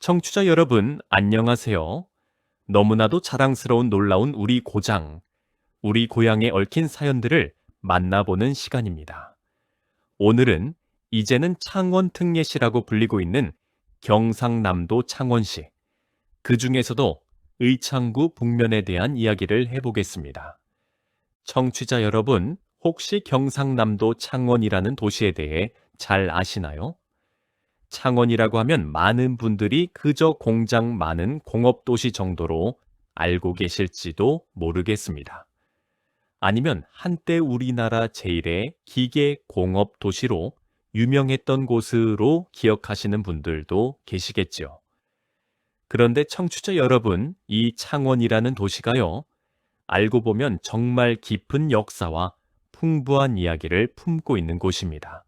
청취자 여러분, 안녕하세요. 너무나도 자랑스러운 놀라운 우리 고장, 우리 고향에 얽힌 사연들을 만나보는 시간입니다. 오늘은 이제는 창원 특례시라고 불리고 있는 경상남도 창원시, 그 중에서도 의창구 북면에 대한 이야기를 해보겠습니다. 청취자 여러분, 혹시 경상남도 창원이라는 도시에 대해 잘 아시나요? 창원이라고 하면 많은 분들이 그저 공장 많은 공업도시 정도로 알고 계실지도 모르겠습니다. 아니면 한때 우리나라 제1의 기계 공업 도시로 유명했던 곳으로 기억하시는 분들도 계시겠죠. 그런데 청취자 여러분, 이 창원이라는 도시가요, 알고 보면 정말 깊은 역사와 풍부한 이야기를 품고 있는 곳입니다.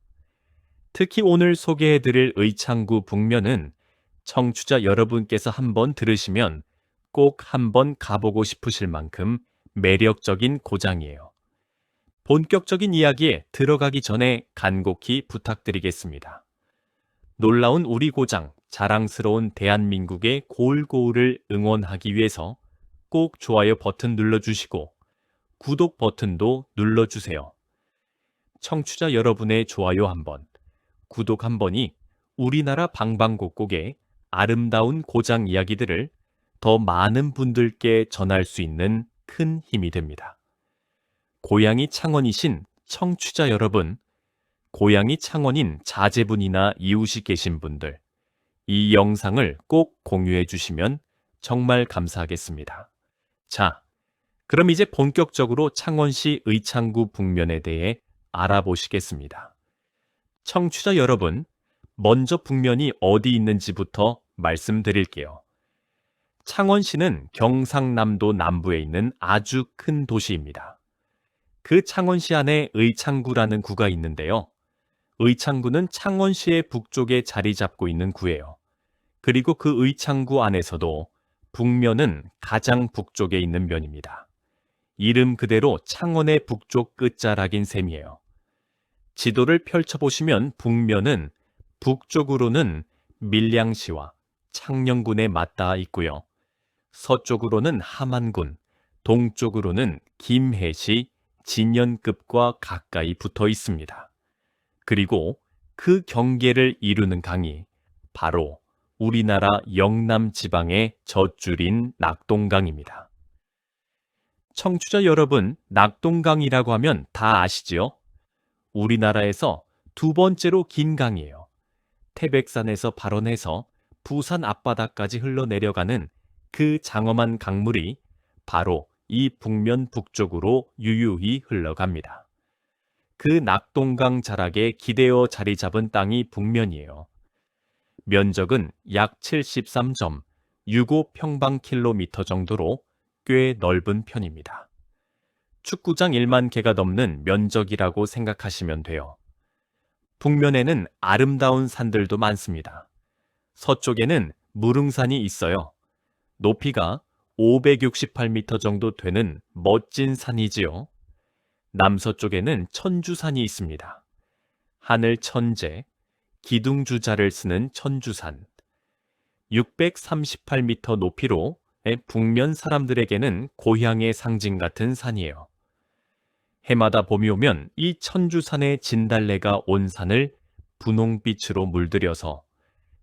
특히 오늘 소개해드릴 의창구 북면은 청취자 여러분께서 한번 들으시면 꼭 한번 가보고 싶으실 만큼 매력적인 고장이에요. 본격적인 이야기에 들어가기 전에 간곡히 부탁드리겠습니다. 놀라운 우리 고장, 자랑스러운 대한민국의 고울고울을 응원하기 위해서 꼭 좋아요 버튼 눌러주시고 구독 버튼도 눌러주세요. 청취자 여러분의 좋아요 한번, 구독 한 번이 우리나라 방방곡곡의 아름다운 고장 이야기들을 더 많은 분들께 전할 수 있는 큰 힘이 됩니다. 고향이 창원이신 청취자 여러분, 고향이 창원인 자제분이나 이웃이 계신 분들, 이 영상을 꼭 공유해 주시면 정말 감사하겠습니다. 자, 그럼 이제 본격적으로 창원시 의창구 북면에 대해 알아보시겠습니다. 청취자 여러분, 먼저 북면이 어디 있는지부터 말씀드릴게요. 창원시는 경상남도 남부에 있는 아주 큰 도시입니다. 그 창원시 안에 의창구라는 구가 있는데요. 의창구는 창원시의 북쪽에 자리 잡고 있는 구예요. 그리고 그 의창구 안에서도 북면은 가장 북쪽에 있는 면입니다. 이름 그대로 창원의 북쪽 끝자락인 셈이에요. 지도를 펼쳐보시면 북면은 북쪽으로는 밀양시와 창녕군에 맞닿아 있고요. 서쪽으로는 함안군, 동쪽으로는 김해시, 진연급과 가까이 붙어 있습니다. 그리고 그 경계를 이루는 강이 바로 우리나라 영남 지방의 젖줄인 낙동강입니다. 청취자 여러분, 낙동강이라고 하면 다 아시지요? 우리나라에서 두 번째로 긴 강이에요. 태백산에서 발원해서 부산 앞바다까지 흘러내려가는 그 장엄한 강물이 바로 이 북면 북쪽으로 유유히 흘러갑니다. 그 낙동강 자락에 기대어 자리 잡은 땅이 북면이에요. 면적은 약 73.65평방킬로미터 정도로 꽤 넓은 편입니다. 축구장 1만 개가 넘는 면적이라고 생각하시면 돼요. 북면에는 아름다운 산들도 많습니다. 서쪽에는 무릉산이 있어요. 높이가 568m 정도 되는 멋진 산이지요. 남서쪽에는 천주산이 있습니다. 하늘 천재, 기둥주자를 쓰는 천주산. 638m 높이로 북면 사람들에게는 고향의 상징 같은 산이에요. 해마다 봄이 오면 이 천주산의 진달래가 온 산을 분홍빛으로 물들여서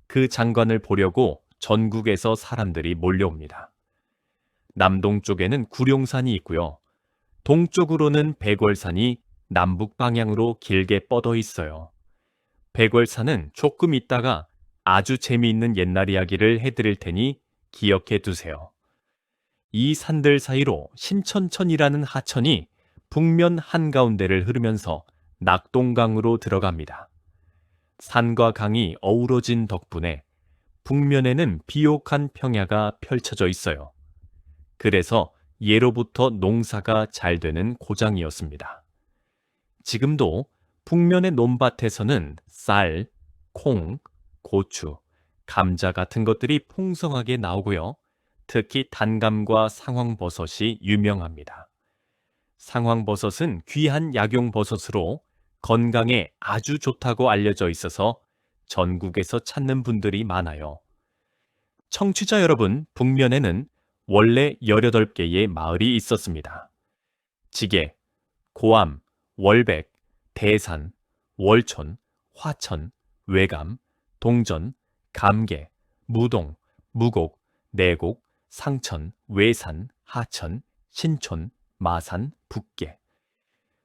그 장관을 보려고 전국에서 사람들이 몰려옵니다. 남동쪽에는 구룡산이 있고요. 동쪽으로는 백월산이 남북 방향으로 길게 뻗어 있어요. 백월산은 조금 있다가 아주 재미있는 옛날 이야기를 해드릴 테니 기억해 두세요. 이 산들 사이로 신천천이라는 하천이 북면 한가운데를 흐르면서 낙동강으로 들어갑니다. 산과 강이 어우러진 덕분에 북면에는 비옥한 평야가 펼쳐져 있어요. 그래서 예로부터 농사가 잘 되는 고장이었습니다. 지금도 북면의 논밭에서는 쌀, 콩, 고추, 감자 같은 것들이 풍성하게 나오고요. 특히 단감과 상황버섯이 유명합니다. 상황버섯은 귀한 약용버섯으로 건강에 아주 좋다고 알려져 있어서 전국에서 찾는 분들이 많아요. 청취자 여러분, 북면에는 원래 18개의 마을이 있었습니다. 지계, 고암, 월백, 대산, 월촌, 화천, 외감, 동전, 감계, 무동, 무곡, 내곡, 상천, 외산, 하천, 신촌, 마산, 북계.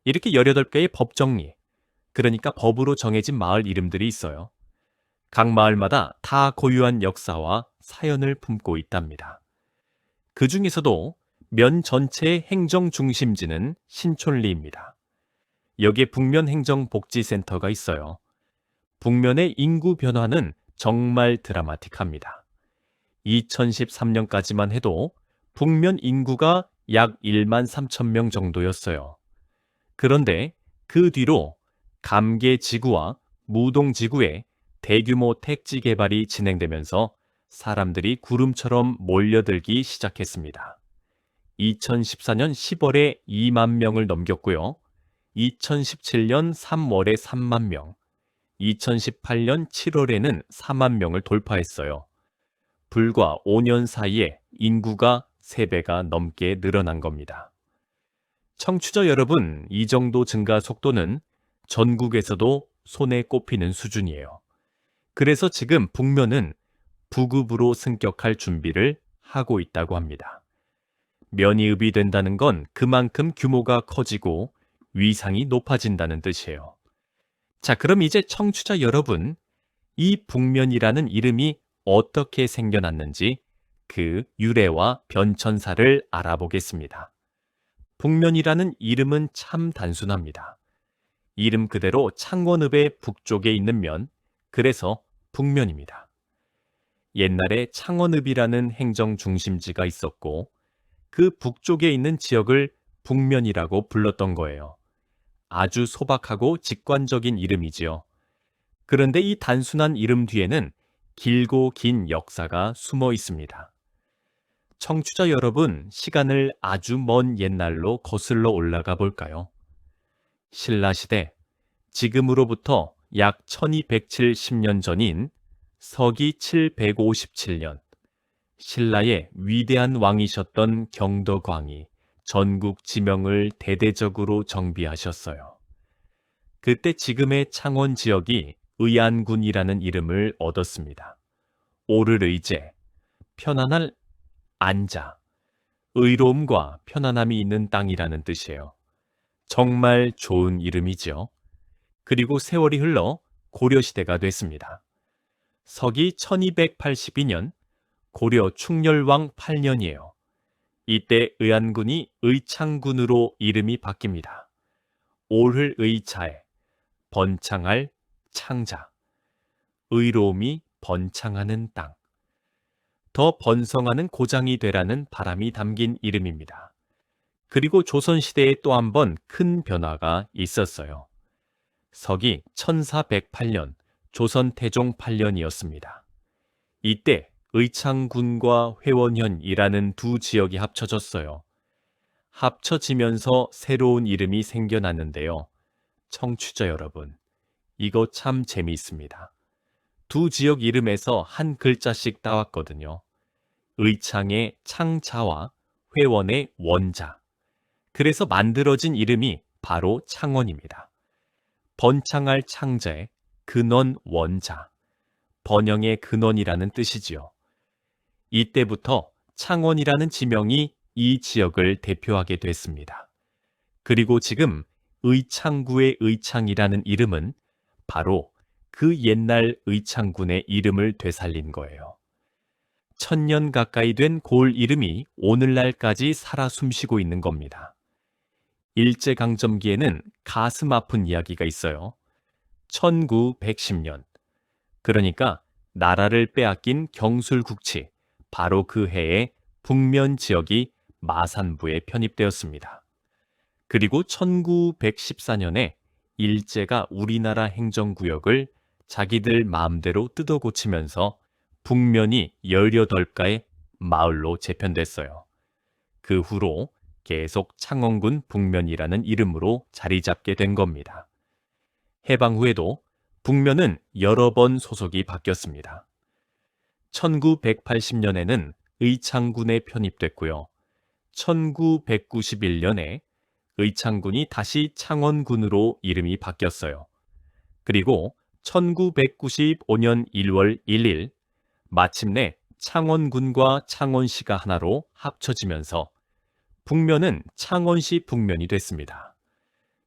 이렇게 18개의 법정리, 그러니까 법으로 정해진 마을 이름들이 있어요. 각 마을마다 다 고유한 역사와 사연을 품고 있답니다. 그 중에서도 면 전체의 행정 중심지는 신촌리입니다. 여기에 북면 행정복지센터가 있어요. 북면의 인구 변화는 정말 드라마틱합니다. 2013년까지만 해도 북면 인구가 약 1만 3천 명 정도였어요. 그런데 그 뒤로 감계지구와 무동지구에 대규모 택지 개발이 진행되면서 사람들이 구름처럼 몰려들기 시작했습니다. 2014년 10월에 2만 명을 넘겼고요. 2017년 3월에 3만 명, 2018년 7월에는 4만 명을 돌파했어요. 불과 5년 사이에 인구가 3배가 넘게 늘어난 겁니다. 청취자 여러분, 이 정도 증가 속도는 전국에서도 손에 꼽히는 수준이에요. 그래서 지금 북면은 부급으로 승격할 준비를 하고 있다고 합니다. 면이 읍이 된다는 건 그만큼 규모가 커지고 위상이 높아진다는 뜻이에요. 자, 그럼 이제 청취자 여러분, 이 북면이라는 이름이 어떻게 생겨났는지 그 유래와 변천사를 알아보겠습니다. 북면이라는 이름은 참 단순합니다. 이름 그대로 창원읍의 북쪽에 있는 면, 그래서 북면입니다. 옛날에 창원읍이라는 행정 중심지가 있었고 그 북쪽에 있는 지역을 북면이라고 불렀던 거예요. 아주 소박하고 직관적인 이름이지요. 그런데 이 단순한 이름 뒤에는 길고 긴 역사가 숨어 있습니다. 청취자 여러분, 시간을 아주 먼 옛날로 거슬러 올라가 볼까요? 신라시대, 지금으로부터 약 1270년 전인 서기 757년, 신라의 위대한 왕이셨던 경덕왕이 전국 지명을 대대적으로 정비하셨어요. 그때 지금의 창원 지역이 의안군이라는 이름을 얻었습니다. 오를 의제, 편안할 안자, 의로움과 편안함이 있는 땅이라는 뜻이에요. 정말 좋은 이름이죠. 그리고 세월이 흘러 고려시대가 됐습니다. 서기 1282년, 고려 충렬왕 8년이에요. 이때 의안군이 의창군으로 이름이 바뀝니다. 오를 의차에 번창할 창자, 의로움이 번창하는 땅, 더 번성하는 고장이 되라는 바람이 담긴 이름입니다. 그리고 조선시대에 또 한 번 큰 변화가 있었어요. 서기 1408년, 조선 태종 8년이었습니다. 이때 의창군과 회원현이라는 두 지역이 합쳐졌어요. 합쳐지면서 새로운 이름이 생겨났는데요. 청취자 여러분, 이거 참 재미있습니다. 두 지역 이름에서 한 글자씩 따왔거든요. 의창의 창자와 회원의 원자. 그래서 만들어진 이름이 바로 창원입니다. 번창할 창자의 근원 원자, 번영의 근원이라는 뜻이지요. 이때부터 창원이라는 지명이 이 지역을 대표하게 됐습니다. 그리고 지금 의창구의 의창이라는 이름은 바로 그 옛날 의창군의 이름을 되살린 거예요. 1000년 가까이 된 골 이름이 오늘날까지 살아 숨쉬고 있는 겁니다. 일제강점기에는 가슴 아픈 이야기가 있어요. 1910년, 그러니까 나라를 빼앗긴 경술국치, 바로 그 해에 북면 지역이 마산부에 편입되었습니다. 그리고 1914년에 일제가 우리나라 행정구역을 자기들 마음대로 뜯어 고치면서 북면이 18가의 마을로 재편됐어요. 그 후로 계속 창원군 북면이라는 이름으로 자리 잡게 된 겁니다. 해방 후에도 북면은 여러 번 소속이 바뀌었습니다. 1980년에는 의창군에 편입됐고요. 1991년에 의창군이 다시 창원군으로 이름이 바뀌었어요. 그리고 1995년 1월 1일 마침내 창원군과 창원시가 하나로 합쳐지면서 북면은 창원시 북면이 됐습니다.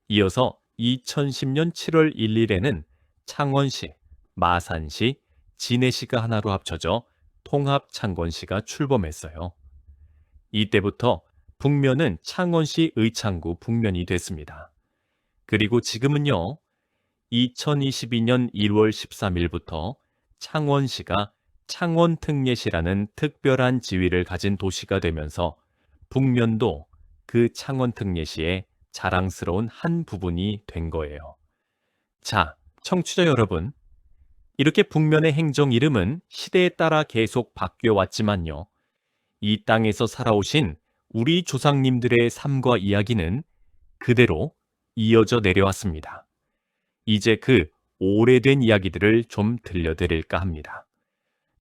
이어서 2010년 7월 1일에는 창원시, 마산시, 진해시가 하나로 합쳐져 통합창건시가 출범했어요. 이때부터 북면은 창원시 의창구 북면이 됐습니다. 그리고 지금은요, 2022년 1월 13일부터 창원시가 창원특례시라는 특별한 지위를 가진 도시가 되면서 북면도 그 창원특례시의 자랑스러운 한 부분이 된 거예요. 자, 청취자 여러분, 이렇게 북면의 행정 이름은 시대에 따라 계속 바뀌어 왔지만요. 이 땅에서 살아오신 우리 조상님들의 삶과 이야기는 그대로 이어져 내려왔습니다. 이제 그 오래된 이야기들을 좀 들려드릴까 합니다.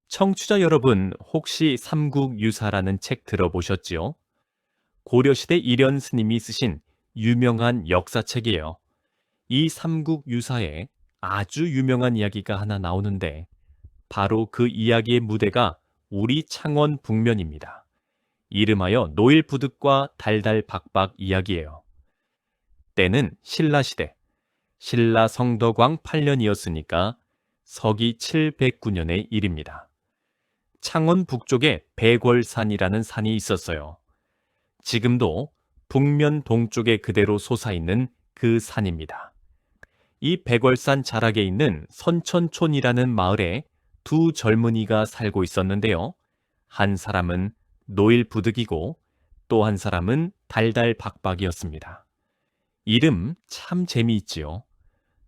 청취자 여러분, 혹시 삼국유사라는 책 들어보셨지요? 고려시대 일현 스님이 쓰신 유명한 역사책이에요. 이 삼국유사에 아주 유명한 이야기가 하나 나오는데 바로 그 이야기의 무대가 우리 창원 북면입니다. 이름하여 노일부득과 달달박박 이야기예요. 때는 신라시대, 신라 성덕왕 8년이었으니까 서기 709년의 일입니다. 창원 북쪽에 백월산이라는 산이 있었어요. 지금도 북면 동쪽에 그대로 솟아있는 그 산입니다. 이 백월산 자락에 있는 선천촌이라는 마을에 두 젊은이가 살고 있었는데요. 한 사람은 노일부득이고 또 한 사람은 달달박박이었습니다. 이름 참 재미있지요.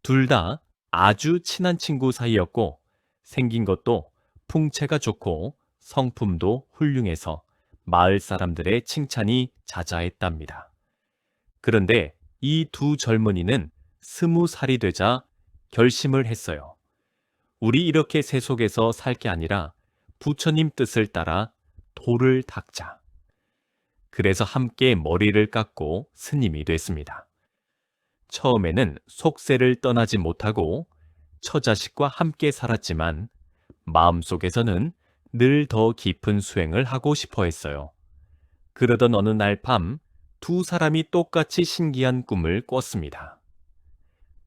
둘 다 아주 친한 친구 사이였고 생긴 것도 풍채가 좋고 성품도 훌륭해서 마을 사람들의 칭찬이 자자했답니다. 그런데 이 두 젊은이는 20살이 되자 결심을 했어요. 우리 이렇게 세속에서 살 게 아니라 부처님 뜻을 따라 도를 닦자. 그래서 함께 머리를 깎고 스님이 됐습니다. 처음에는 속세를 떠나지 못하고 처자식과 함께 살았지만 마음속에서는 늘 더 깊은 수행을 하고 싶어 했어요. 그러던 어느 날 밤 두 사람이 똑같이 신기한 꿈을 꿨습니다.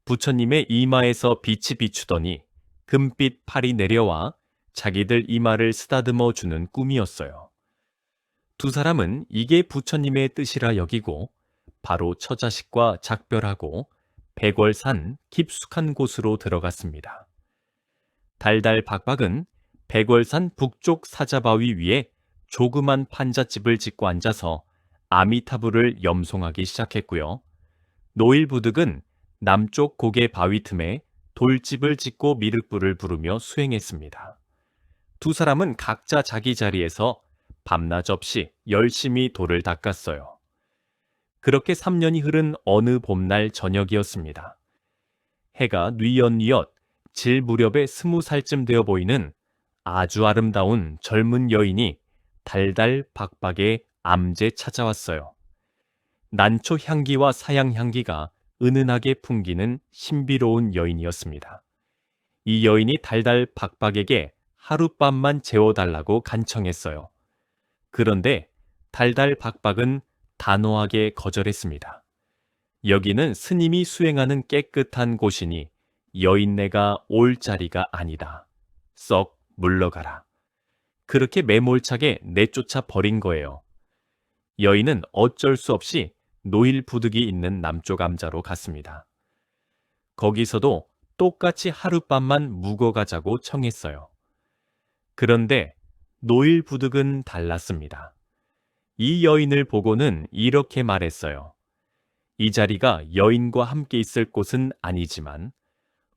부처님의 이마에서 빛이 비추더니 금빛 팔이 내려와 자기들 이마를 쓰다듬어 주는 꿈이었어요. 두 사람은 이게 부처님의 뜻이라 여기고 바로 처자식과 작별하고 백월산 깊숙한 곳으로 들어갔습니다. 달달박박은 백월산 북쪽 사자바위 위에 조그만 판잣집을 짓고 앉아서 아미타불을 염송하기 시작했고요. 노일부득은 남쪽 고개 바위 틈에 돌집을 짓고 미륵불을 부르며 수행했습니다. 두 사람은 각자 자기 자리에서 밤낮 없이 열심히 돌을 닦았어요. 그렇게 3년이 흐른 어느 봄날 저녁이었습니다. 해가 뉘엿뉘엿 질 무렵에 20살쯤 되어 보이는 아주 아름다운 젊은 여인이 달달박박의 암제 찾아왔어요. 난초 향기와 사양 향기가 은은하게 풍기는 신비로운 여인이었습니다. 이 여인이 달달박박에게 하룻밤만 재워달라고 간청했어요. 그런데 달달박박은 단호하게 거절했습니다. 여기는 스님이 수행하는 깨끗한 곳이니 여인네가 올 자리가 아니다. 썩 물러가라. 그렇게 매몰차게 내쫓아 버린 거예요. 여인은 어쩔 수 없이 노일부득이 있는 남쪽 암자로 갔습니다. 거기서도 똑같이 하룻밤만 묵어가자고 청했어요. 그런데 노일부득은 달랐습니다. 이 여인을 보고는 이렇게 말했어요. 이 자리가 여인과 함께 있을 곳은 아니지만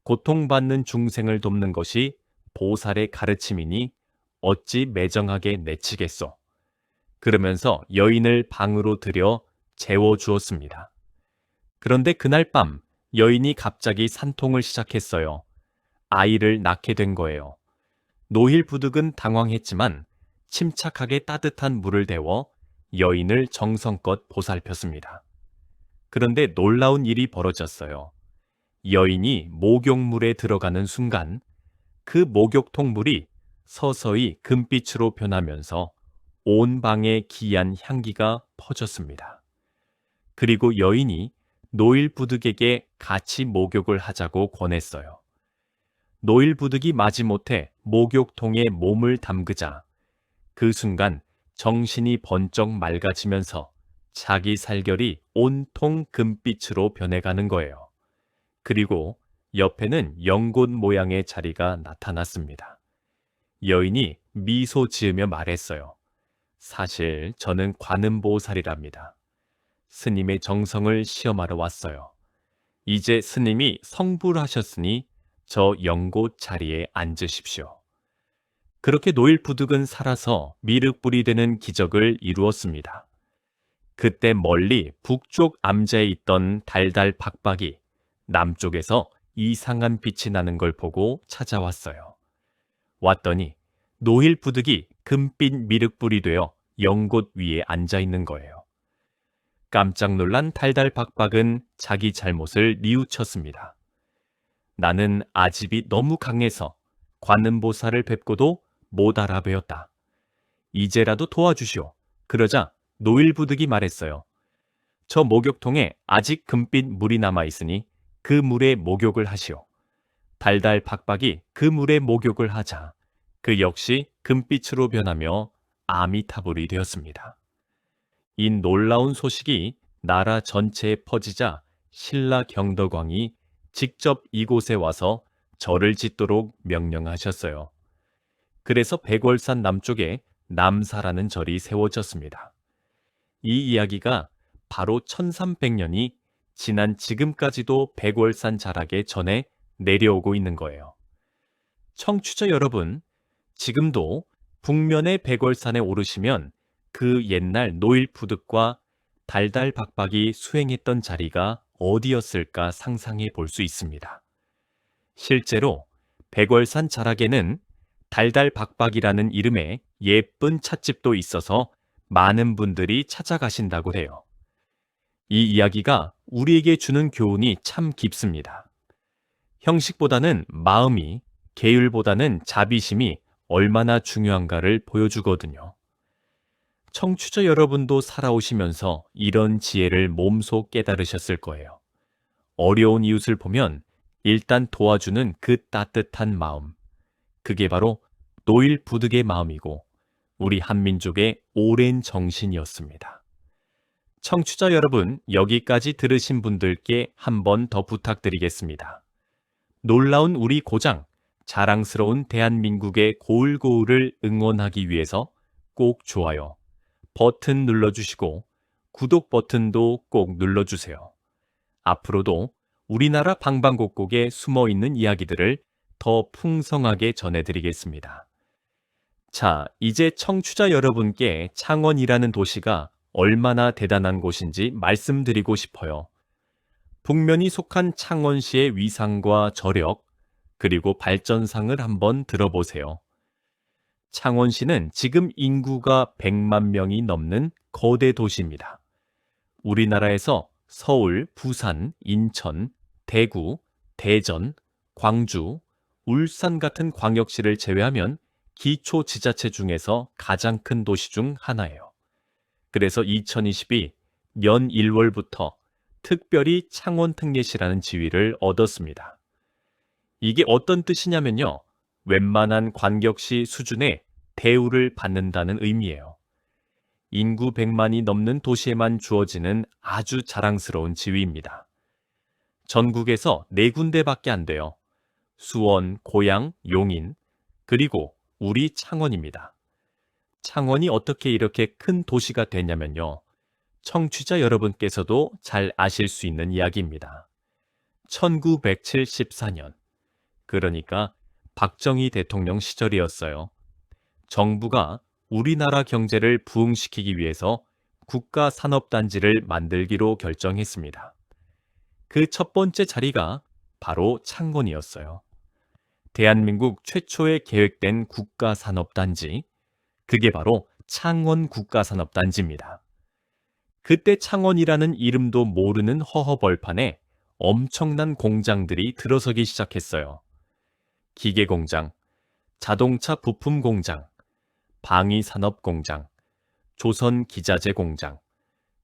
고통받는 중생을 돕는 것이 보살의 가르침이니 어찌 매정하게 내치겠소. 그러면서 여인을 방으로 들여 재워주었습니다. 그런데 그날 밤 여인이 갑자기 산통을 시작했어요. 아이를 낳게 된 거예요. 노일부득은 당황했지만 침착하게 따뜻한 물을 데워 여인을 정성껏 보살폈습니다. 그런데 놀라운 일이 벌어졌어요. 여인이 목욕물에 들어가는 순간 그 목욕통 물이 서서히 금빛으로 변하면서 온 방에 기이한 향기가 퍼졌습니다. 그리고 여인이 노일부득에게 같이 목욕을 하자고 권했어요. 노일부득이 마지못해 목욕통에 몸을 담그자 그 순간 정신이 번쩍 맑아지면서 자기 살결이 온통 금빛으로 변해가는 거예요. 그리고 옆에는 연꽃 모양의 자리가 나타났습니다. 여인이 미소 지으며 말했어요. 사실 저는 관음보살이랍니다. 스님의 정성을 시험하러 왔어요. 이제 스님이 성불하셨으니 저 연꽃 자리에 앉으십시오. 그렇게 노일부득은 살아서 미륵불이 되는 기적을 이루었습니다. 그때 멀리 북쪽 암자에 있던 달달 박박이 남쪽에서 이상한 빛이 나는 걸 보고 찾아왔어요. 왔더니 노일부득이 금빛 미륵불이 되어 연꽃 위에 앉아 있는 거예요. 깜짝 놀란 달달 박박은 자기 잘못을 뉘우쳤습니다. 나는 아집이 너무 강해서 관음보살을 뵙고도 못 알아배웠다. 이제라도 도와주시오. 그러자 노일부득이 말했어요. 저 목욕통에 아직 금빛 물이 남아있으니 그 물에 목욕을 하시오. 달달 박박이 그 물에 목욕을 하자 그 역시 금빛으로 변하며 아미타불이 되었습니다. 이 놀라운 소식이 나라 전체에 퍼지자 신라 경덕왕이 직접 이곳에 와서 절을 짓도록 명령하셨어요. 그래서 백월산 남쪽에 남사라는 절이 세워졌습니다. 이 이야기가 바로 1300년이 지난 지금까지도 백월산 자락에 전해 내려오고 있는 거예요. 청취자 여러분, 지금도 북면의 백월산에 오르시면 그 옛날 노일부득과 달달 박박이 수행했던 자리가 어디였을까 상상해 볼 수 있습니다. 실제로 백월산 자락에는 달달 박박이라는 이름의 예쁜 찻집도 있어서 많은 분들이 찾아가신다고 해요. 이 이야기가 우리에게 주는 교훈이 참 깊습니다. 형식보다는 마음이, 계율보다는 자비심이 얼마나 중요한가를 보여주거든요. 청취자 여러분도 살아오시면서 이런 지혜를 몸소 깨달으셨을 거예요. 어려운 이웃을 보면 일단 도와주는 그 따뜻한 마음. 그게 바로 노일부득의 마음이고 우리 한민족의 오랜 정신이었습니다. 청취자 여러분, 여기까지 들으신 분들께 한 번 더 부탁드리겠습니다. 놀라운 우리 고장, 자랑스러운 대한민국의 고울고울을 응원하기 위해서 꼭 좋아요 버튼 눌러주시고 구독 버튼도 꼭 눌러주세요. 앞으로도 우리나라 방방곡곡에 숨어있는 이야기들을 더 풍성하게 전해드리겠습니다. 자, 이제 청취자 여러분께 창원이라는 도시가 얼마나 대단한 곳인지 말씀드리고 싶어요. 북면이 속한 창원시의 위상과 저력, 그리고 발전상을 한번 들어보세요. 창원시는 지금 인구가 100만 명이 넘는 거대 도시입니다. 우리나라에서 서울, 부산, 인천, 대구, 대전, 광주, 울산 같은 광역시를 제외하면 기초지자체 중에서 가장 큰 도시 중 하나예요. 그래서 2022 년 1월부터 특별히 창원특례시라는 지위를 얻었습니다. 이게 어떤 뜻이냐면요. 웬만한 관격시 수준의 대우를 받는다는 의미예요. 인구 100만이 넘는 도시에만 주어지는 아주 자랑스러운 지위입니다. 전국에서 4군데밖에 안 돼요. 수원, 고양, 용인, 그리고 우리 창원입니다. 창원이 어떻게 이렇게 큰 도시가 됐냐면요. 청취자 여러분께서도 잘 아실 수 있는 이야기입니다. 1974년, 그러니까 박정희 대통령 시절이었어요. 정부가 우리나라 경제를 부흥시키기 위해서 국가산업단지를 만들기로 결정했습니다. 그 첫 번째 자리가 바로 창원이었어요. 대한민국 최초의 계획된 국가산업단지, 그게 바로 창원 국가산업단지입니다. 그때 창원이라는 이름도 모르는 허허벌판에 엄청난 공장들이 들어서기 시작했어요. 기계공장, 자동차 부품 공장, 방위산업 공장, 조선기자재 공장,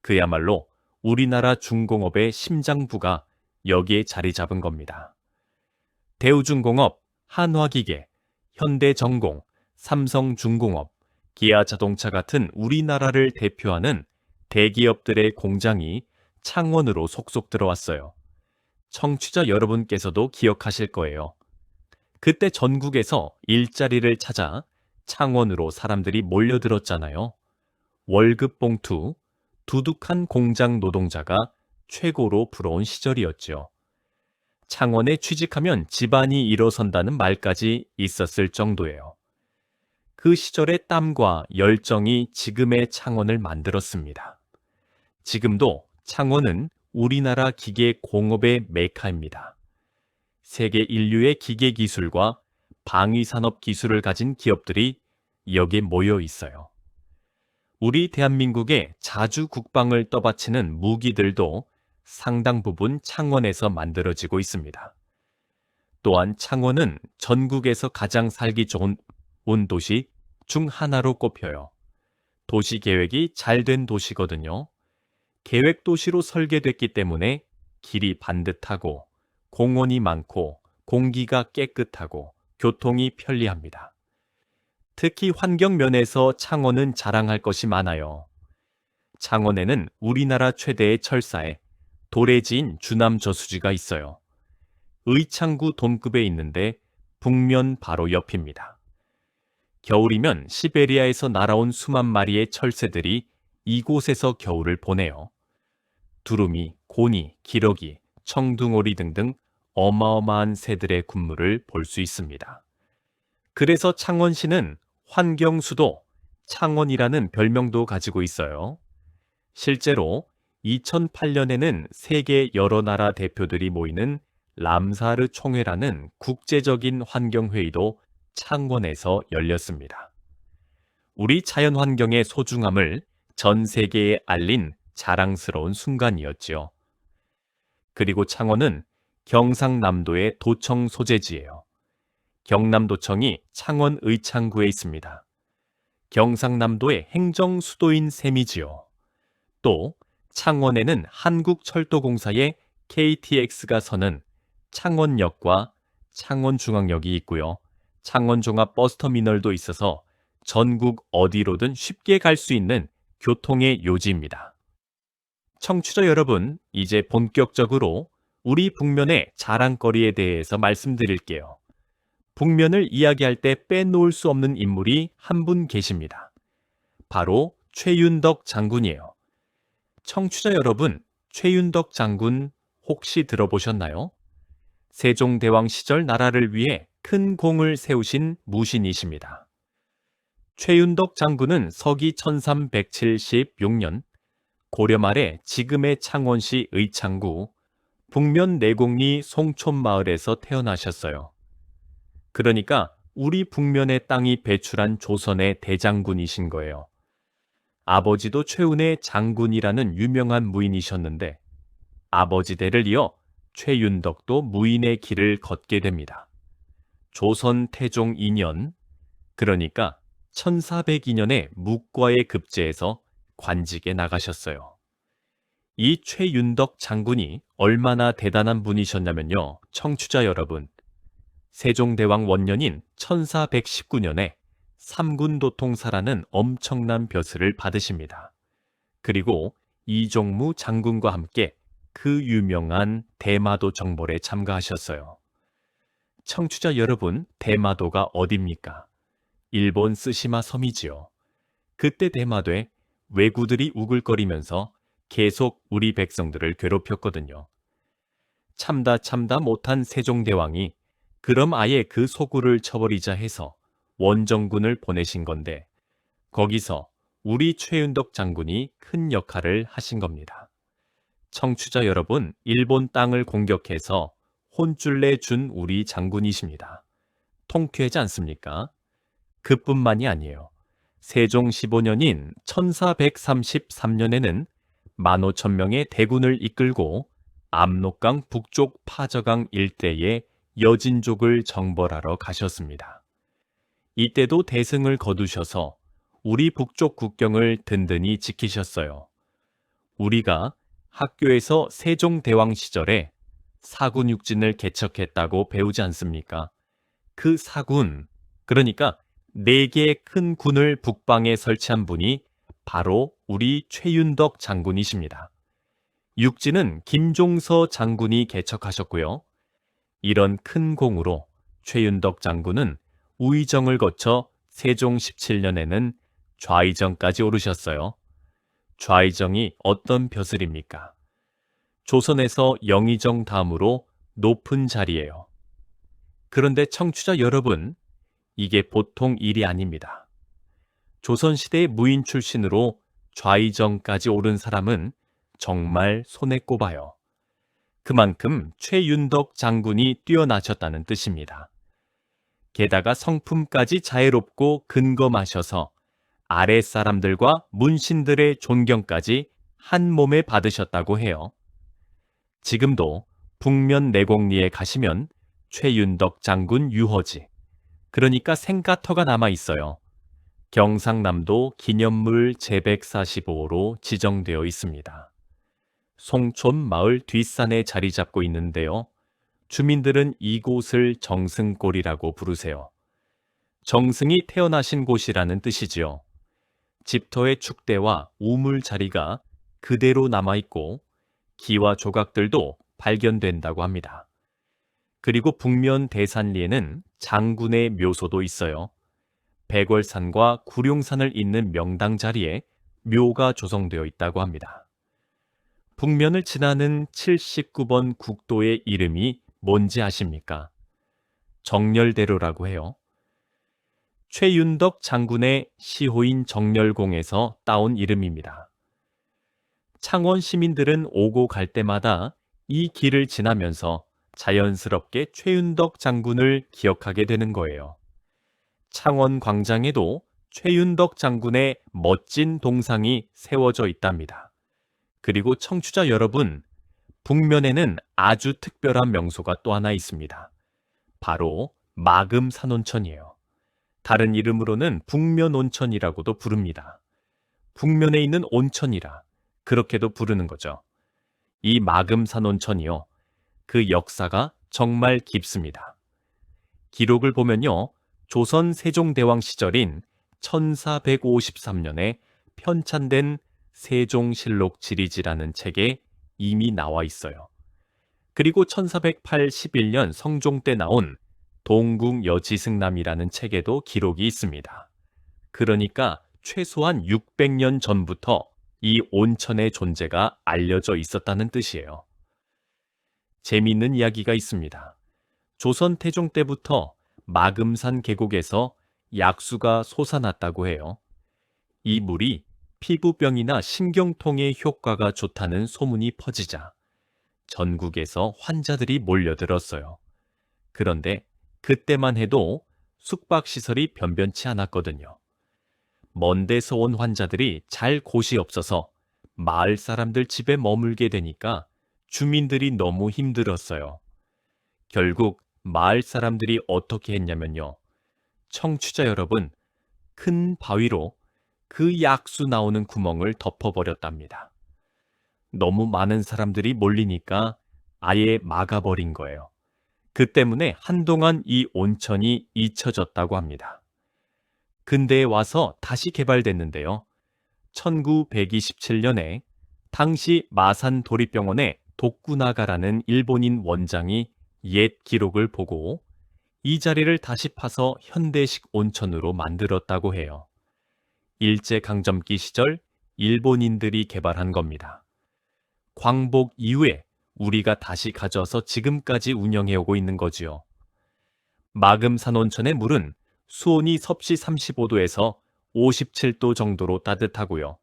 그야말로 우리나라 중공업의 심장부가 여기에 자리 잡은 겁니다. 대우중공업, 한화기계, 현대전공, 삼성중공업, 기아자동차 같은 우리나라를 대표하는 대기업들의 공장이 창원으로 속속 들어왔어요. 청취자 여러분께서도 기억하실 거예요. 그때 전국에서 일자리를 찾아 창원으로 사람들이 몰려들었잖아요. 월급 봉투, 두둑한 공장 노동자가 최고로 부러운 시절이었죠. 창원에 취직하면 집안이 일어선다는 말까지 있었을 정도예요. 그 시절의 땀과 열정이 지금의 창원을 만들었습니다. 지금도 창원은 우리나라 기계 공업의 메카입니다. 세계 인류의 기계 기술과 방위산업 기술을 가진 기업들이 여기에 모여 있어요. 우리 대한민국의 자주 국방을 떠받치는 무기들도 상당 부분 창원에서 만들어지고 있습니다. 또한 창원은 전국에서 가장 살기 좋은 도시 중 하나로 꼽혀요. 도시 계획이 잘 된 도시거든요. 계획 도시로 설계됐기 때문에 길이 반듯하고 공원이 많고 공기가 깨끗하고 교통이 편리합니다. 특히 환경 면에서 창원은 자랑할 것이 많아요. 창원에는 우리나라 최대의 철사에 도래지인 주남저수지가 있어요. 의창구 돈급에 있는데 북면 바로 옆입니다. 겨울이면 시베리아에서 날아온 수만 마리의 철새들이 이곳에서 겨울을 보내요. 두루미, 고니, 기러기, 청둥오리 등등 어마어마한 새들의 군무를 볼 수 있습니다. 그래서 창원시는 환경수도 창원이라는 별명도 가지고 있어요. 실제로 2008년에는 세계 여러 나라 대표들이 모이는 람사르 총회라는 국제적인 환경회의도 창원에서 열렸습니다. 우리 자연환경의 소중함을 전 세계에 알린 자랑스러운 순간이었지요. 그리고 창원은 경상남도의 도청 소재지예요. 경남도청이 창원 의창구에 있습니다. 경상남도의 행정 수도인 셈이지요. 또 창원에는 한국철도공사의 KTX가 서는 창원역과 창원중앙역이 있고요. 창원종합버스터미널도 있어서 전국 어디로든 쉽게 갈 수 있는 교통의 요지입니다. 청취자 여러분, 이제 본격적으로 우리 북면의 자랑거리에 대해서 말씀드릴게요. 북면을 이야기할 때 빼놓을 수 없는 인물이 한 분 계십니다. 바로 최윤덕 장군이에요. 청취자 여러분, 최윤덕 장군 혹시 들어보셨나요? 세종대왕 시절 나라를 위해 큰 공을 세우신 무신이십니다. 최윤덕 장군은 서기 1376년 고려 말에 지금의 창원시 의창구 북면 내곡리 송촌마을에서 태어나셨어요. 그러니까 우리 북면의 땅이 배출한 조선의 대장군이신 거예요. 아버지도 최운의 장군이라는 유명한 무인이셨는데 아버지 대를 이어 최윤덕도 무인의 길을 걷게 됩니다. 조선 태종 2년, 그러니까 1402년에 묵과에 급제해서 관직에 나가셨어요. 이 최윤덕 장군이 얼마나 대단한 분이셨냐면요. 청취자 여러분, 세종대왕 원년인 1419년에 삼군도통사라는 엄청난 벼슬을 받으십니다. 그리고 이종무 장군과 함께 그 유명한 대마도 정벌에 참가하셨어요. 청취자 여러분, 대마도가 어딥니까? 일본 쓰시마 섬이지요. 그때 대마도에 왜구들이 우글거리면서 계속 우리 백성들을 괴롭혔거든요. 참다 못한 세종대왕이 그럼 아예 그 소굴을 쳐버리자 해서 원정군을 보내신 건데 거기서 우리 최윤덕 장군이 큰 역할을 하신 겁니다. 청취자 여러분, 일본 땅을 공격해서 혼쭐 내준 우리 장군이십니다. 통쾌하지 않습니까? 그뿐만이 아니에요. 세종 15년인 1433년에는 15,000명의 대군을 이끌고 압록강 북쪽 파저강 일대에 여진족을 정벌하러 가셨습니다. 이때도 대승을 거두셔서 우리 북쪽 국경을 든든히 지키셨어요. 우리가 학교에서 세종대왕 시절에 사군육진을 개척했다고 배우지 않습니까? 그 사군, 그러니까 4개의 큰 군을 북방에 설치한 분이 바로 우리 최윤덕 장군이십니다. 육지는 김종서 장군이 개척하셨고요. 이런 큰 공으로 최윤덕 장군은 우의정을 거쳐 세종 17년에는 좌의정까지 오르셨어요. 좌의정이 어떤 벼슬입니까? 조선에서 영의정 다음으로 높은 자리예요. 그런데 청취자 여러분, 이게 보통 일이 아닙니다. 조선시대의 무인 출신으로 좌의정까지 오른 사람은 정말 손에 꼽아요. 그만큼 최윤덕 장군이 뛰어나셨다는 뜻입니다. 게다가 성품까지 자애롭고 근검하셔서 아랫사람들과 문신들의 존경까지 한 몸에 받으셨다고 해요. 지금도 북면 내곡리에 가시면 최윤덕 장군 유허지, 그러니까 생가터가 남아 있어요. 경상남도 기념물 제145호로 지정되어 있습니다. 송촌 마을 뒷산에 자리 잡고 있는데요. 주민들은 이곳을 정승골이라고 부르세요. 정승이 태어나신 곳이라는 뜻이지요. 집터의 축대와 우물 자리가 그대로 남아있고 기와 조각들도 발견된다고 합니다. 그리고 북면 대산리에는 장군의 묘소도 있어요. 백월산과 구룡산을 잇는 명당 자리에 묘가 조성되어 있다고 합니다. 북면을 지나는 79번 국도의 이름이 뭔지 아십니까? 정렬대로라고 해요. 최윤덕 장군의 시호인 정렬공에서 따온 이름입니다. 창원 시민들은 오고 갈 때마다 이 길을 지나면서 자연스럽게 최윤덕 장군을 기억하게 되는 거예요. 창원 광장에도 최윤덕 장군의 멋진 동상이 세워져 있답니다. 그리고 청취자 여러분, 북면에는 아주 특별한 명소가 또 하나 있습니다. 바로 마금산온천이에요. 다른 이름으로는 북면온천이라고도 부릅니다. 북면에 있는 온천이라 그렇게도 부르는 거죠. 이 마금산온천이요. 그 역사가 정말 깊습니다. 기록을 보면요. 조선 세종대왕 시절인 1453년에 편찬된 세종실록 지리지라는 책에 이미 나와 있어요. 그리고 1481년 성종 때 나온 동궁여지승남이라는 책에도 기록이 있습니다. 그러니까 최소한 600년 전부터 이 온천의 존재가 알려져 있었다는 뜻이에요. 재미있는 이야기가 있습니다. 조선 태종 때부터 마금산 계곡에서 약수가 솟아났다고 해요. 이 물이 피부병이나 신경통에 효과가 좋다는 소문이 퍼지자 전국에서 환자들이 몰려들었어요. 그런데 그때만 해도 숙박시설이 변변치 않았거든요. 먼 데서 온 환자들이 잘 곳이 없어서 마을 사람들 집에 머물게 되니까 주민들이 너무 힘들었어요. 결국 마을 사람들이 어떻게 했냐면요. 청취자 여러분, 큰 바위로 그 약수 나오는 구멍을 덮어버렸답니다. 너무 많은 사람들이 몰리니까 아예 막아버린 거예요. 그 때문에 한동안 이 온천이 잊혀졌다고 합니다. 근대에 와서 다시 개발됐는데요. 1927년에 당시 마산 도립병원의 도쿠나가라는 일본인 원장이 옛 기록을 보고 이 자리를 다시 파서 현대식 온천으로 만들었다고 해요. 일제강점기 시절 일본인들이 개발한 겁니다. 광복 이후에 우리가 다시 가져와서 지금까지 운영해오고 있는 거지요. 마금산 온천의 물은 수온이 섭씨 35도에서 57도 정도로 따뜻하고요.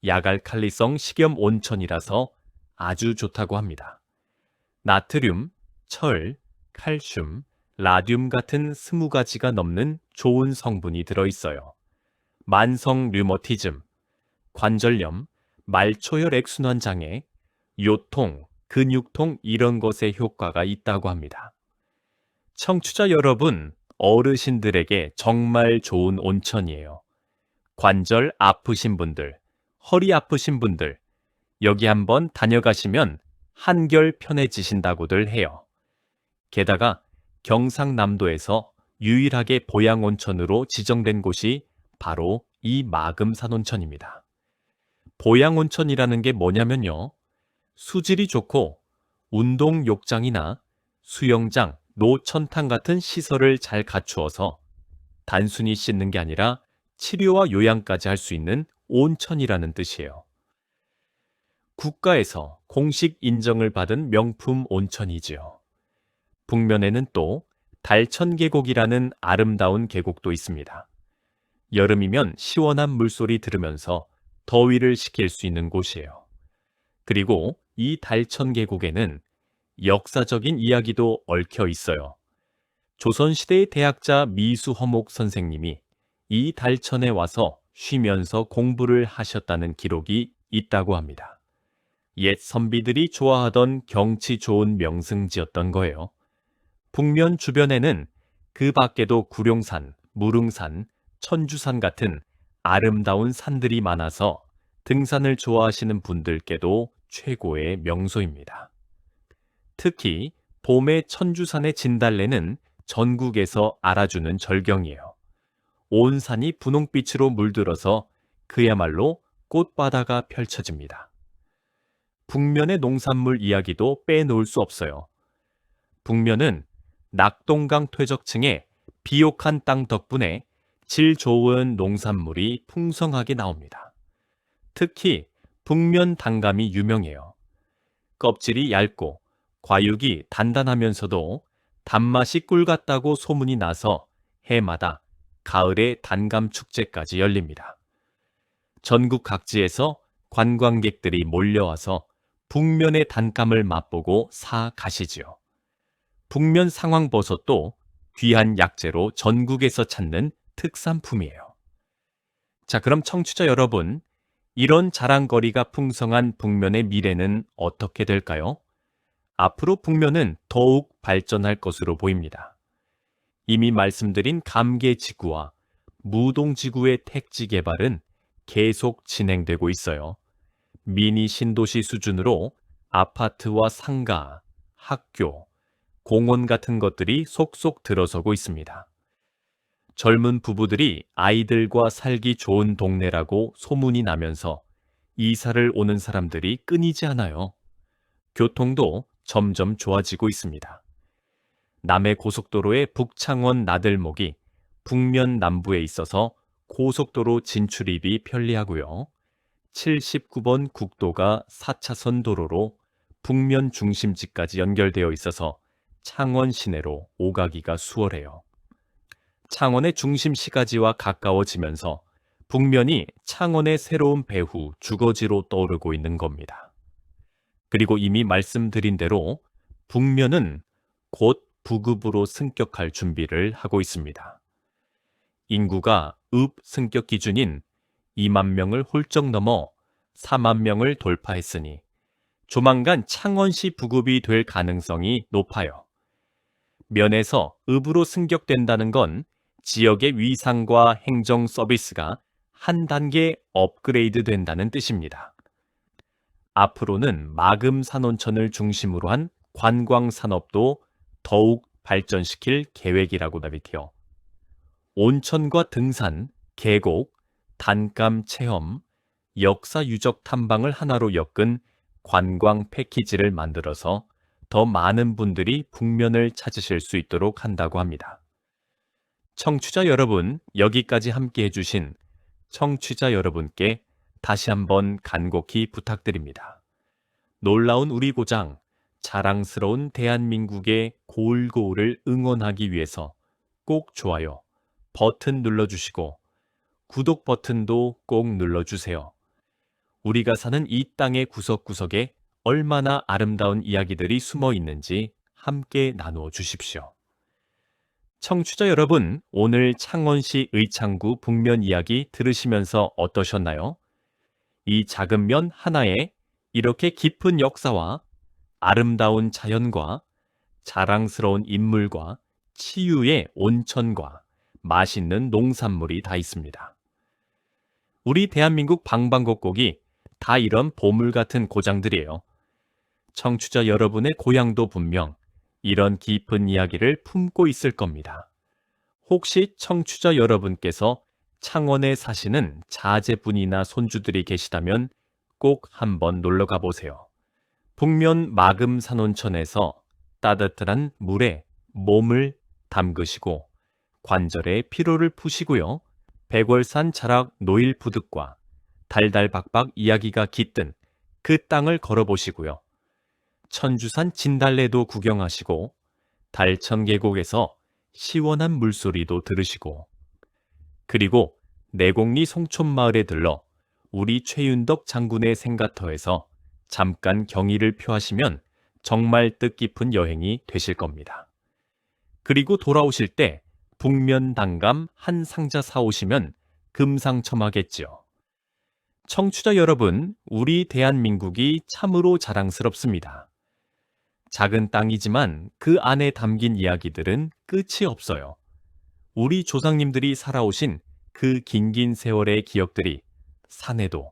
야갈칼리성 식염 온천이라서 아주 좋다고 합니다. 나트륨, 철, 칼슘, 라듐 같은 20가지가 넘는 좋은 성분이 들어있어요. 만성 류머티즘, 관절염, 말초혈 액순환 장애, 요통, 근육통 이런 것에 효과가 있다고 합니다. 청취자 여러분, 어르신들에게 정말 좋은 온천이에요. 관절 아프신 분들, 허리 아프신 분들, 여기 한번 다녀가시면 한결 편해지신다고들 해요. 게다가 경상남도에서 유일하게 보양온천으로 지정된 곳이 바로 이 마금산 온천입니다. 보양온천이라는 게 뭐냐면요. 수질이 좋고 운동 욕장이나 수영장, 노천탕 같은 시설을 잘 갖추어서 단순히 씻는 게 아니라 치료와 요양까지 할 수 있는 온천이라는 뜻이에요. 국가에서 공식 인정을 받은 명품 온천이지요. 북면에는 또 달천계곡이라는 아름다운 계곡도 있습니다. 여름이면 시원한 물소리 들으면서 더위를 식힐 수 있는 곳이에요. 그리고 이 달천계곡에는 역사적인 이야기도 얽혀 있어요. 조선시대의 대학자 미수허목 선생님이 이 달천에 와서 쉬면서 공부를 하셨다는 기록이 있다고 합니다. 옛 선비들이 좋아하던 경치 좋은 명승지였던 거예요. 북면 주변에는 그 밖에도 구룡산, 무릉산, 천주산 같은 아름다운 산들이 많아서 등산을 좋아하시는 분들께도 최고의 명소입니다. 특히 봄의 천주산의 진달래는 전국에서 알아주는 절경이에요. 온 산이 분홍빛으로 물들어서 그야말로 꽃바다가 펼쳐집니다. 북면의 농산물 이야기도 빼놓을 수 없어요. 북면은 낙동강 퇴적층의 비옥한 땅 덕분에 질 좋은 농산물이 풍성하게 나옵니다. 특히 북면 단감이 유명해요. 껍질이 얇고 과육이 단단하면서도 단맛이 꿀 같다고 소문이 나서 해마다 가을에 단감 축제까지 열립니다. 전국 각지에서 관광객들이 몰려와서 북면의 단감을 맛보고 사 가시지요. 북면 상황버섯도 귀한 약재로 전국에서 찾는 특산품이에요. 자, 그럼 청취자 여러분, 이런 자랑거리가 풍성한 북면의 미래는 어떻게 될까요? 앞으로 북면은 더욱 발전할 것으로 보입니다. 이미 말씀드린 감개지구와 무동지구의 택지 개발은 계속 진행되고 있어요. 미니 신도시 수준으로 아파트와 상가, 학교, 공원 같은 것들이 속속 들어서고 있습니다. 젊은 부부들이 아이들과 살기 좋은 동네라고 소문이 나면서 이사를 오는 사람들이 끊이지 않아요. 교통도 점점 좋아지고 있습니다. 남해 고속도로의 북창원 나들목이 북면 남부에 있어서 고속도로 진출입이 편리하고요. 79번 국도가 4차선 도로로 북면 중심지까지 연결되어 있어서 창원 시내로 오가기가 수월해요. 창원의 중심 시가지와 가까워지면서 북면이 창원의 새로운 배후 주거지로 떠오르고 있는 겁니다. 그리고 이미 말씀드린 대로 북면은 곧 부급으로 승격할 준비를 하고 있습니다. 인구가 읍 승격 기준인 2만 명을 훌쩍 넘어 4만 명을 돌파했으니 조만간 창원시 부급이 될 가능성이 높아요. 면에서 읍으로 승격된다는 건 지역의 위상과 행정 서비스가 한 단계 업그레이드 된다는 뜻입니다. 앞으로는 마금산온천을 중심으로 한 관광산업도 더욱 발전시킬 계획이라고 나비티요. 온천과 등산, 계곡, 단감 체험, 역사 유적 탐방을 하나로 엮은 관광 패키지를 만들어서 더 많은 분들이 북면을 찾으실 수 있도록 한다고 합니다. 청취자 여러분, 여기까지 함께 해주신 청취자 여러분께 다시 한번 간곡히 부탁드립니다. 놀라운 우리 고장, 자랑스러운 대한민국의 고을고을을 응원하기 위해서 꼭 좋아요 버튼 눌러주시고 구독 버튼도 꼭 눌러주세요. 우리가 사는 이 땅의 구석구석에 얼마나 아름다운 이야기들이 숨어 있는지 함께 나누어 주십시오. 청취자 여러분, 오늘 창원시 의창구 북면 이야기 들으시면서 어떠셨나요? 이 작은 면 하나에 이렇게 깊은 역사와 아름다운 자연과 자랑스러운 인물과 치유의 온천과 맛있는 농산물이 다 있습니다. 우리 대한민국 방방곡곡이 다 이런 보물 같은 고장들이에요. 청취자 여러분의 고향도 분명 이런 깊은 이야기를 품고 있을 겁니다. 혹시 청취자 여러분께서 창원에 사시는 자제분이나 손주들이 계시다면 꼭 한번 놀러 가보세요. 북면 마금산온천에서 따뜻한 물에 몸을 담그시고 관절의 피로를 푸시고요. 백월산 자락 노일푸득과 달달박박 이야기가 깃든 그 땅을 걸어보시고요. 천주산 진달래도 구경하시고 달천계곡에서 시원한 물소리도 들으시고 그리고 내곡리 송촌마을에 들러 우리 최윤덕 장군의 생가터에서 잠깐 경의를 표하시면 정말 뜻깊은 여행이 되실 겁니다. 그리고 돌아오실 때 북면 단감 한 상자 사오시면 금상첨화겠죠. 청취자 여러분, 우리 대한민국이 참으로 자랑스럽습니다. 작은 땅이지만 그 안에 담긴 이야기들은 끝이 없어요. 우리 조상님들이 살아오신 그 긴긴 세월의 기억들이 산에도,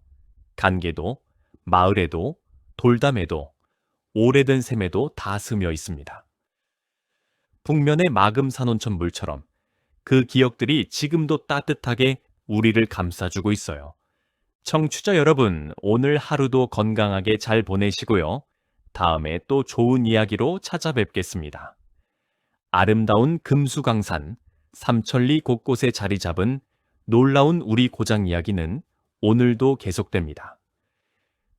간계도, 마을에도, 돌담에도, 오래된 샘에도 다 스며 있습니다. 북면의 마금산온천 물처럼 그 기억들이 지금도 따뜻하게 우리를 감싸주고 있어요. 청취자 여러분, 오늘 하루도 건강하게 잘 보내시고요. 다음에 또 좋은 이야기로 찾아뵙겠습니다. 아름다운 금수강산, 삼천리 곳곳에 자리 잡은 놀라운 우리 고장 이야기는 오늘도 계속됩니다.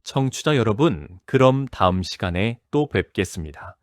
청취자 여러분, 그럼 다음 시간에 또 뵙겠습니다.